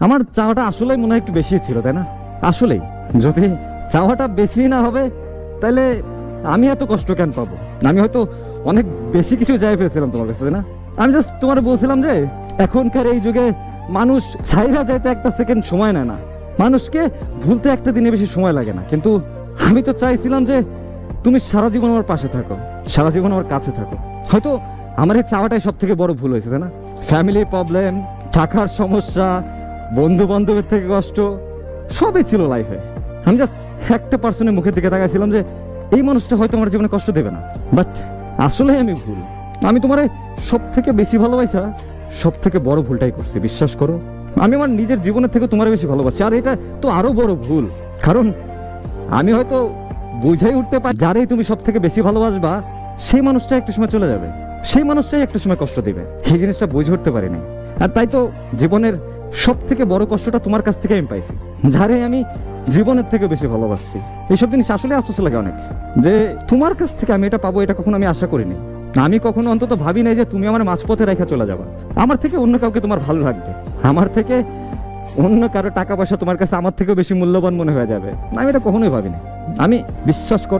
আমার চাওয়াটা আসলেই মনে হয় একটু বেশি ছিল, তাই না? আসলেই যদি চাওয়াটা বেশি না হবে তাহলে আমি এত কষ্ট কেন পাবো? আমি হয়তো অনেক বেশি কিছু চাই ফেলছিলাম তোমার কাছে, তাই না? আমি জাস্ট তোমার বলছিলাম যে এখনকার এই যুগে মানুষ ছাইরা যাইতে একটা সেকেন্ড সময় নেয় না, মানুষকে ভুলতে একটা দিনে বেশি সময় লাগে না। কিন্তু আমি তো চাইছিলাম যে তুমি সারা জীবন আমার পাশে থাকো, সারা জীবন আমার কাছে থাকো। হয়তো আমার এই চাওয়াটাই সব থেকে বড় ভুল হয়েছে, তাই না? ফ্যামিলির প্রবলেম, টাকার সমস্যা, বন্ধু বান্ধবের থেকে কষ্ট, সবই ছিল লাইফে। আমি জাস্ট একটা পার্সনের মুখের দিকে তাকাইছিলাম যে এই মানুষটা হয়তো আমার জীবনে কষ্ট দেবে না, বাট আসলে আমি ভুল। আমি তোমারে সব থেকে বেশি ভালোবাসা সব থেকে বড় ভুলটাই করছি, বিশ্বাস করো। আমি আমার নিজের জীবনের থেকে তোমার বেশি ভালোবাসি, আর এটা তো আরো বড় ভুল। কারণ আমি হয়তো বুঝাই উঠতে পারি যারাই তুমি সব থেকে বেশি ভালোবাসবা সেই মানুষটা একটা সময় চলে যাবে, সেই মানুষটাই একটা সময় কষ্ট দিবে। এই জিনিসটা বুঝে উঠতে পারিনি, আর তাই তো জীবনের সব থেকে বড় কষ্টটা তোমার কাছ থেকে আমি পাইছি, যারে আমি জীবনের থেকে বেশি ভালোবাসছি। এইসব জিনিস আসলে আফসোস লাগে অনেক, যে তোমার কাছ থেকে আমি এটা পাবো, এটা কখনো আমি আশা করিনি। আমি কখনো অন্তত ভাবি নাই যে তুমি আমার মাঝপথে রেখে চলে যাবা। আমার থেকে অন্য কাউকে তোমার ভালো লাগবে, আমার থেকে অন্য কারো টাকা পয়সা তোমার কাছে আমার থেকেও বেশি মূল্যবান মনে হয়ে যাবে। আমি এটা কখনোই ভাবিনি। আমি বিশ্বাস করো